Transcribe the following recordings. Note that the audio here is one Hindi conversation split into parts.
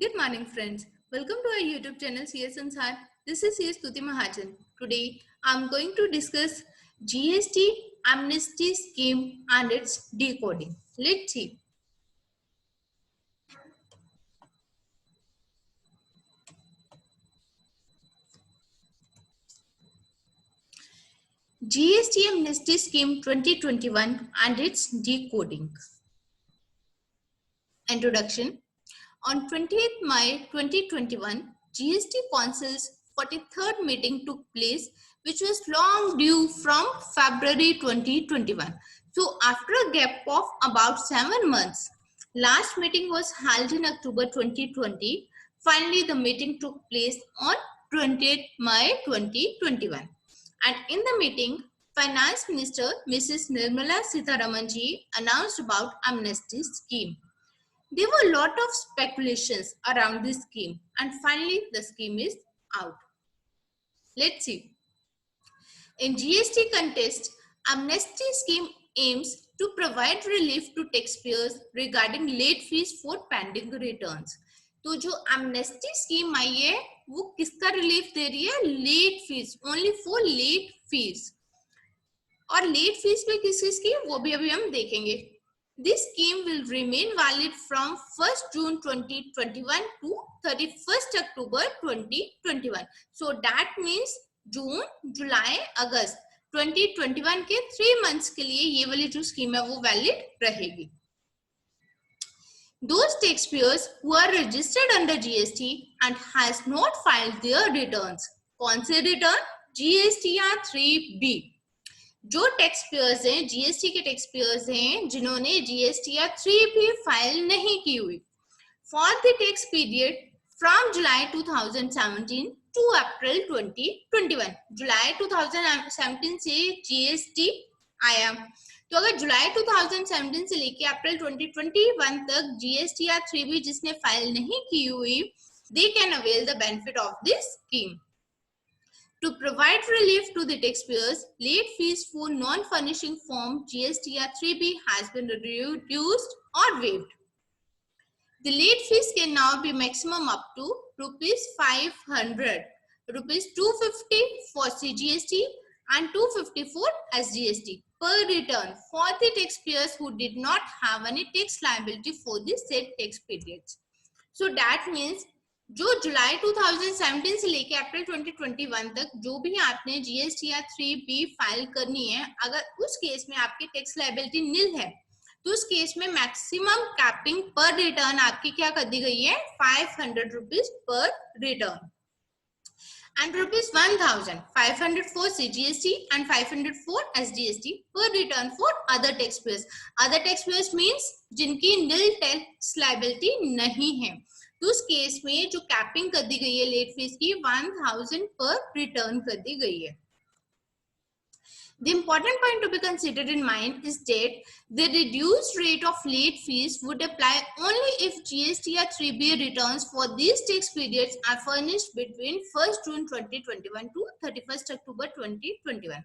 Good morning, friends. Welcome to our YouTube channel CS Ansar. This is CS Tuti Mahajan. Today, I'm going to discuss GST amnesty scheme and its decoding. Let's see. GST amnesty scheme 2021 and its decoding. Introduction. On 20th May 2021, GST Council's 43rd meeting took place, which was long due from February 2021. So, after a gap of about 7 months, last meeting was held in October 2020. Finally, the meeting took place on 20th May 2021. And in the meeting, Finance Minister Mrs. Nirmala Sitharamanji announced about amnesty scheme. There were a lot of speculations around this scheme, and finally the scheme is out. Let's see. In GST contest, amnesty scheme aims to provide relief to taxpayers regarding late fees for pending returns. तो जो amnesty scheme आई है वो किसका relief दे रही है? Late fees, only for late fees. और late fees पे किस किसकी वो भी अभी हम देखेंगे. This scheme will remain valid from 1st June 2021 to 31st October 2021. So that means June, July, August 2021 के 3 months के लिए ये वाली जो scheme है वो valid रहेगी. Those taxpayers who are registered under GST and has not filed their returns. कौन से return? GSTR 3B. जो टैक्स पेयर्स हैं, जीएसटी के टैक्स पेयर्स हैं जिन्होंने जीएसटीआर 3 भी फाइल नहीं की हुई for the tax period from July 2017 to April 2021. जुलाई 2017 से जीएसटी आया, तो अगर जुलाई 2017 से लेके अप्रैल 2021 तक जीएसटीआर 3 भी जिसने फाइल नहीं की हुई, दे can avail the benefit of this scheme. To provide relief to the taxpayers, late fees for non-furnishing form GSTR 3B has been reduced or waived. The late fees can now be maximum up to rupees 500, rupees 250 for CGST and 250 for SGST per return for the taxpayers who did not have any tax liability for the said tax periods. So that means जो जुलाई 2017 से लेके अप्रैल 2021 तक जो भी आपने जीएसटीआर 3B फाइल करनी है, अगर उस केस में आपकी टैक्स लायबिलिटी निल है तो उस केस में मैक्सिमम कैपिंग पर रिटर्न आपकी क्या कर दी गई है? 500 rupees per return and rupees 1,500 for CGST and 500 for SGST per return for other taxpayers. Other taxpayers means जिनकी nil tax liability नहीं है, तो उस केस में जो कैपिंग कर दी गई है लेट फीस की 1000 पर रिटर्न कर दी गई है. The important point to be considered in mind is that the reduced rate of late fees would apply only if GSTR 3B returns for these tax periods are furnished between 1st June 2021 to 31st October 2021.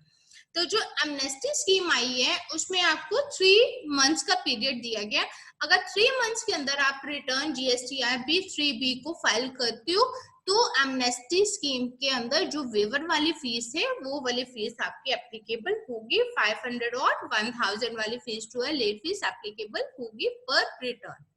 तो जो एमनेस्टी स्कीम आई है उसमें आपको 3 मंथ्स का पीरियड दिया गया. अगर 3 मंथ्स के अंदर आप रिटर्न जीएसटीआर 3B को फाइल करते हो तो एमनेस्टी स्कीम के अंदर जो वेवर वाली फीस है वो वाली फीस आपकी एप्लीकेबल होगी. 500 और 1000 वाली फीस जो है लेट फीस एप्लीकेबल होगी पर return.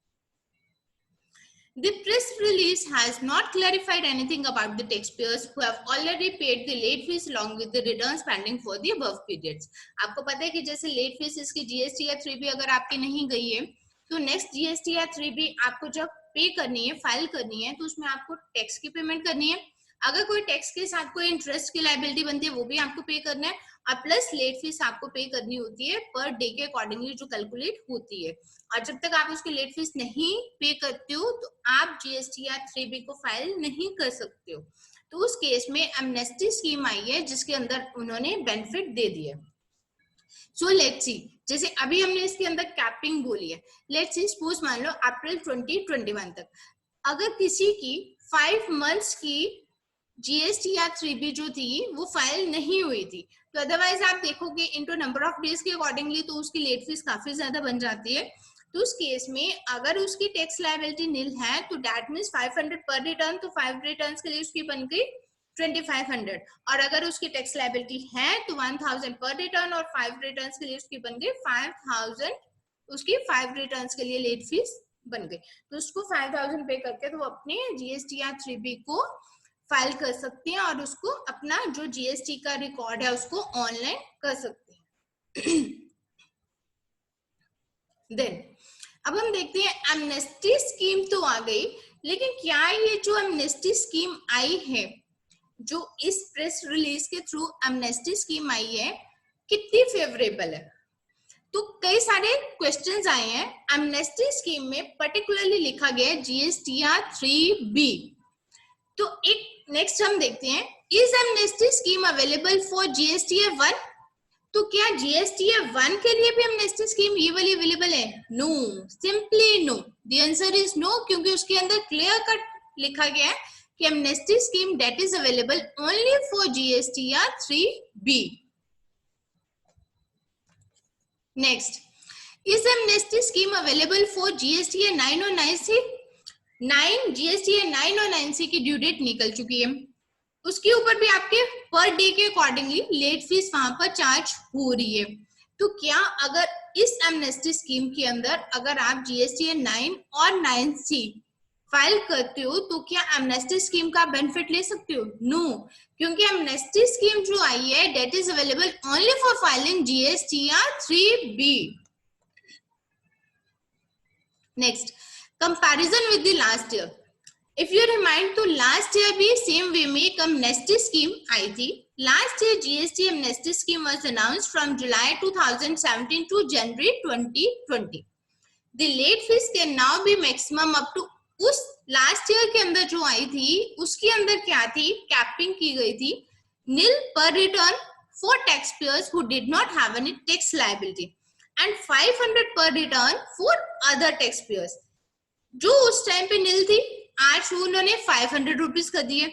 The press release has not clarified anything about the taxpayers who have already paid the late fees along with the returns pending for the above periods. आपको पता है कि जैसे लेट फीस इसकी जीएसटीआर 3B अगर आपकी नहीं गई है तो नेक्स्ट जीएसटीआर 3B आपको जब पे करनी है, फाइल करनी है, तो उसमें आपको टैक्स की पेमेंट करनी है. अगर कोई टैक्स के साथ कोई इंटरेस्ट की लायबिलिटी बनती है वो भी आपको पे करना है और प्लस लेट फीस आपको पे करनी होती है पर डे के अकॉर्डिंगली जो कैलकुलेट होती है. और जब तक आप उसकी लेट फीस नहीं पे करते हो तो आप जीएसटीआर 3B को फाइल नहीं कर सकते हो. तो उस केस में एमनेस्टी स्कीम आई है जिसके अंदर उन्होंने बेनिफिट दे दिया. सो लेट्स सी, जैसे अभी हमने इसके अंदर कैपिंग बोली है. लेट्स सी सपोज मान लो अप्रैल 2021 तक अगर किसी की 5 मंथ्स की जीएसटीआर 3B जो थी वो फाइल नहीं हुई थी, तो अदरवाइज आप देखोगे इनटू नंबर ऑफ डेज के अकॉर्डिंगली तो उसकी लेट फीस काफी ज्यादा बन जाती है. तो उस केस में अगर उसकी टैक्स लायबिलिटी नील है तो दैट मीन्स 500 पर रिटर्न, तो 5 रिटर्न्स के लिए उसकी बन गई 2500। और अगर उसकी टैक्स लायबिलिटी है तो 1000 पर रिटर्न और 5 रिटर्न्स के लिए उसकी बन गई 5000, उसकी 5 रिटर्न्स के लिए लेट फीस बन गई। तो उसको 5000 पे करके तो वो अपने जीएसटी या 3B को फाइल कर सकते हैं और उसको अपना जो जीएसटी का रिकॉर्ड है उसको ऑनलाइन कर सकते हैं। देन अब हम देखते हैं एमनेस्टी स्कीम तो आ गई, लेकिन क्या ये जो एमनेस्टी स्कीम आई है, जो इस प्रेस रिलीज के थ्रू एमनेस्टी स्कीम आई है, कितनी फेवरेबल है? तो कई सारे क्वेश्चंस आए हैं। एमनेस्टी स्कीम में पर्टिकुलरली लिखा गया है जीएसटीआर 3B। तो एक नेक्स्ट हम देखते हैं, is amnesty scheme available for GSTR 1? तो क्या जीएसटीआर 1 के लिए भी एमनेस्टी स्कीम ये वाली अवेलेबल है? No, simply no. The answer is no, क्योंकि उसके अंदर क्लियर कट लिखा गया है कि amnesty scheme that is available only for GSTR 3B। Next, is amnesty scheme available for GSTR 9 और 9C? 9 जीएसटीआर 9 और 9C की ड्यू डेट निकल चुकी है, उसके ऊपर भी आपके पर डे के अकॉर्डिंगली लेट फीस वहां पर चार्ज हो रही है। तो क्या अगर इस एमनेस्टी स्कीम के अंदर अगर आप जीएसटीआर 9 और 9C फाइल करते हो तो क्या एमनेस्टी स्कीम का बेनिफिट ले सकते हो? नो, क्योंकि एमनेस्टी स्कीम जो आई है that is available only for filing GSTR 3B। Next, comparison with the last year. If you remind तो लास्ट ईयर भी सेम वे में एक एमनेस्टी स्कीम आई थी। Last year GST amnesty scheme was announced from July 2017 to January 2020। The late fees can now be maximum up to, उस लास्ट ईयर के अंदर जो आई थी उसके अंदर क्या थी, कैपिंग की गई थी nil per return for taxpayers who did not have any tax liability and 500 per return for other taxpayers। जो उस टाइम पे nil थी आज उन्होंने 500 रुपीज कर दिए,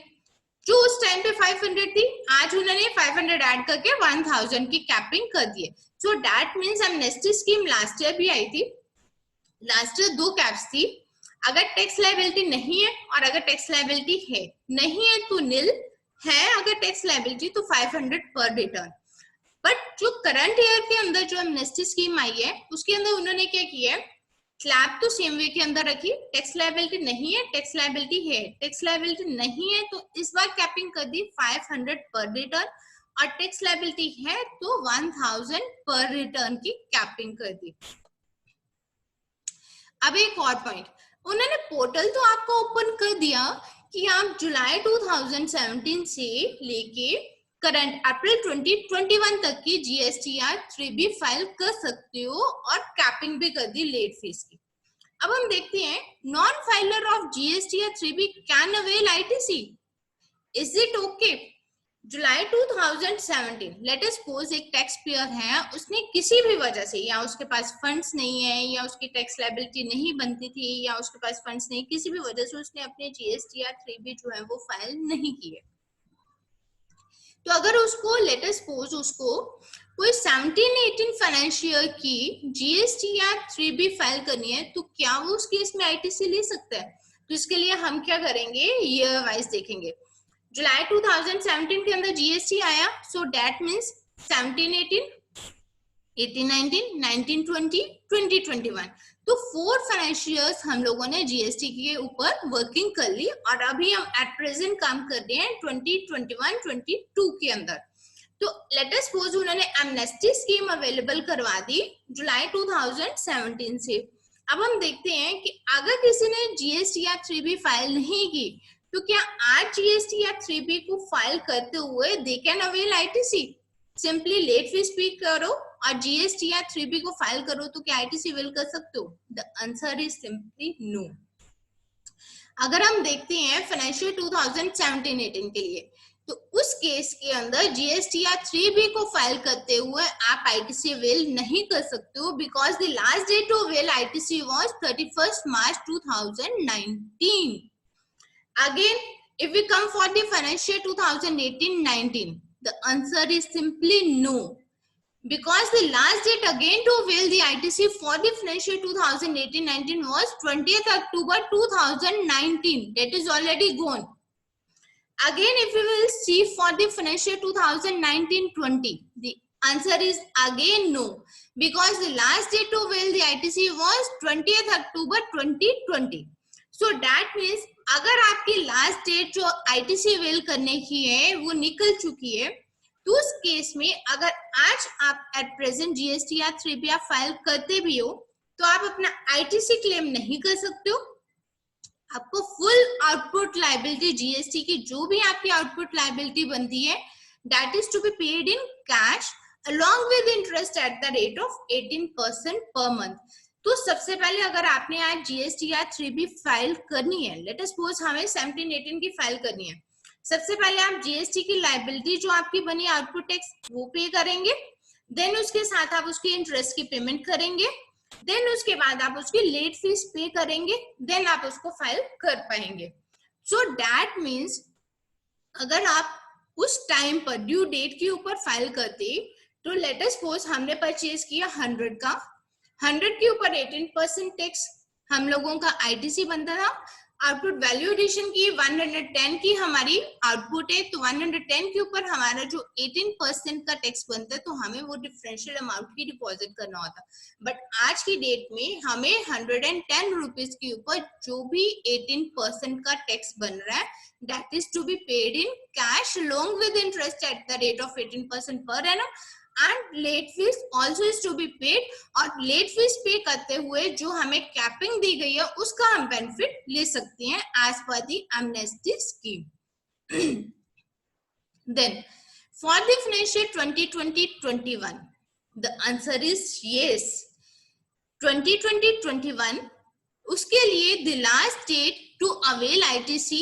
जो उस टाइम पे 500 थी आज उन्होंने 500 ऐड करके 1000 की कैपिंग कर दिए। So that means amnesty scheme last year भी आई थी। लास्ट ईयर 2 कैप्स थी, अगर टैक्स लायबिलिटी नहीं है और अगर टैक्स लायबिलिटी है, नहीं है तो नील है, अगर टैक्स लायबिलिटी तो 500 पर रिटर्न। बट जो करंट ईयर के अंदर जो एमनेस्टी स्कीम आई है उसके अंदर उन्होंने क्या किया है, स्लैब तो सेम वे के अंदर रखी, टैक्स लायबिलिटी नहीं है, टैक्स लायबिलिटी है, टैक्स लायबिलिटी नहीं है तो इस बार कैपिंग कर दी 500 पर रिटर्न, और टैक्स लायबिलिटी है तो 1000 पर रिटर्न की कैपिंग कर दी। अब एक और पॉइंट, उन्होंने पोर्टल तो आपको ओपन कर दिया कि आप जुलाई 2017 से लेके करंट अप्रैल 2021 तक की जीएसटीआर 3B फाइल कर सकते हो और कैपिंग भी कर दी लेट फीस की। अब हम देखते हैं, non filer of GSTR 3B can avail ITC, is it okay? July 2017 let us suppose एक टैक्स पेयर है, उसने किसी भी वजह से, या उसके पास फंड्स नहीं है, या उसकी टैक्स लायबिलिटी नहीं बनती थी, या उसके पास फंड्स नहीं, किसी भी वजह से उसने अपने जीएसटीआर 3B जो है वो फाइल नहीं की है। तो अगर उसको लेट अस सपोज उसको कोई 17-18 फाइनेंशियल की जीएसटीआर 3B फाइल करनी है, तो क्या वो उस केस में आईटीसी ले सकता है? तो इसके लिए हम क्या करेंगे, ईयर वाइज देखेंगे। जुलाई 2017 के अंदर जीएसटी आया, सो दैट मींस 17-18, 18-19, 19-20, 20-21, तो 4 फाइनेंशियर्स हम लोगों ने जीएसटी के ऊपर वर्किंग कर ली, और अभी हम एट प्रेजेंट काम कर रहे हैं 2021-22 के अंदर। तो लेट अस सपोज उन्होंने एमनेस्टी स्कीम अवेलेबल करवा दी जुलाई 2017 से। अब हम देखते हैं कि अगर किसी ने जीएसटीआर 3B फाइल नहीं की तो क्या आज जीएसटीआर 3B को फाइल करते हुए they can avail ITC? Simply late fees pay करो और जीएसटीआर 3B को फाइल करो तो क्या आईटीसी अवेल कर सकते हो? The answer is simply no. अगर हम देखते हैं फाइनेंशियल 2017-18 के लिए, तो उस केस के अंदर जीएसटीआर 3B को फाइल करते हुए आप आईटीसी अवेल नहीं कर सकते हो, because the last date to avail ITC was 31 March 2019। Again, if we come for the financial 2018-19, the answer is simply no. because the last date again to avail the ITC for the financial 2018-19 was 20th October 2019. That is already gone. Again, if we will see for the financial 2019-20, the answer is again no, because the last date to avail the ITC was 20th October 2020. So that means अगर आपकी लास्ट डेट जो ITC अवेल करने की है वो निकल चुकी है, तो उस केस में अगर आज आप एट प्रेजेंट GST या 3B आप फाइल करते भी हो तो आप अपना ITC क्लेम नहीं कर सकते हो. आपको फुल आउटपुट लायबिलिटी GST की जो भी आपकी आउटपुट लायबिलिटी बनती है that is to be paid in cash along with interest at the rate of 18% per month. तो सबसे पहले अगर आपने आज GST या 3B फाइल करनी है, लेट अस सपोज हमें 17-18 की फाइल करनी है, सबसे पहले आप GST की लायबिलिटी जो आपकी बनी आउटपुट टैक्स वो पे करेंगे, देन उसके साथ आप उसकी इंटरेस्ट की पेमेंट करेंगे, देन उसके बाद आप उसकी लेट फीस पे करेंगे, देन आप उसको फाइल कर पाएंगे. सो दैट मीन्स अगर आप उस टाइम पर ड्यू डेट के ऊपर फाइल करते तो लेट अस सपोज हमने परचेज किया 100 का, 100 के ऊपर 18% टैक्स हम लोगों का ITC बनता था. आउटपुट वैल्यू एडिशन की 110 की हमारी आउटपुट है, तो 110 के ऊपर हमारा जो 18% का टैक्स बनता है तो हमें वो डिफरेंशियल अमाउंट की डिपॉजिट करना होता. बट आज की डेट में हमें 110 रुपीज के ऊपर जो भी 18% का टैक्स बन रहा है that is to be paid in cash along with interest at the rate of 18% per annum and late fees also is to be paid. और late fees पे करते हुए जो हमें कैपिंग दी गई है उसका हम बेनिफिट ले सकते हैं as per the amnesty scheme. Then for the financial 2020-21 the answer is yes. 2020-21 उसके लिए the last date to avail ITC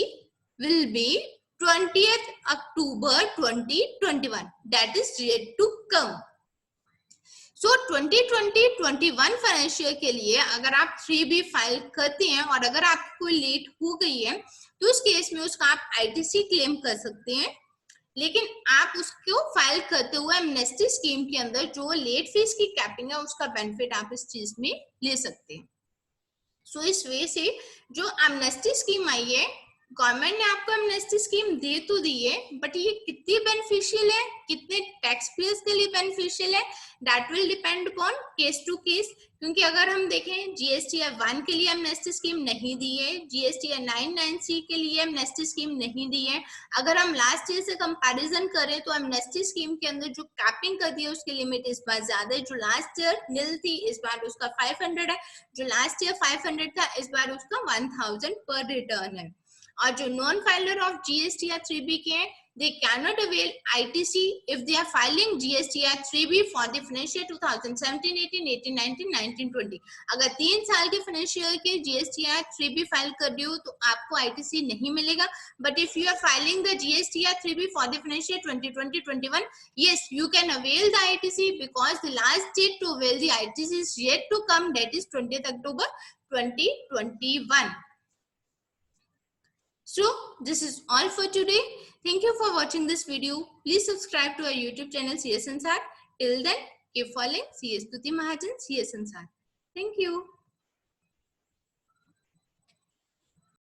will be 20th October 2021. That is yet to come. So 2020-21 financial के लिए अगर आप 3B फाइल करते हैं और अगर आपको लेट हो गई है तो उस केस में उसका आप ITC क्लेम कर सकते हैं, लेकिन आप उसको फाइल करते हुए एमनेस्टी स्कीम के अंदर जो लेट फीस की कैपिंग है उसका बेनिफिट आप इस चीज में ले सकते हैं. सो इस वे से जो एमनेस्टी स्कीम आई है, गवर्नमेंट ने आपको एमनेस्टी स्कीम दे तो दी है, बट ये कितनी बेनिफिशियल है, कितने टैक्स पेयर्स के लिए बेनिफिशियल है, that will depend upon case to case. क्योंकि अगर हम देखें GSTR 1 के लिए एमनेस्टी स्कीम नहीं दी है, GSTR 99C के लिए एमनेस्टी स्कीम नहीं दी है. अगर हम लास्ट ईयर से कंपैरिजन करें तो एमनेस्टी स्कीम के अंदर जो कैपिंग कर दी है उसकी लिमिट इस बार ज्यादा है. जो लास्ट ईयर नील थी इस बार उसका 500 है, जो लास्ट ईयर 500 था इस बार उसका 1000 पर रिटर्न है. और जो नॉन फाइलर ऑफ GST या 3B के हैं they cannot avail ITC if they are filing GST या 3B for the financial 2017, 18, 18, 19, 19, 20. अगर 3 साल के फाइनेंशियल के GST या 3B फाइल कर रहे हो तो आपको ITC नहीं मिलेगा. But if you are filing the GST या 3B for the financial 2020-21, yes, you can avail the ITC because the last date to avail the ITC is yet to come, that is 20th October 2021. So this is all for today. Thank you for watching this video. Please subscribe to our YouTube channel CS Ansar. Till then, keep following CS Tuti Mahajan CS Ansar. Thank you.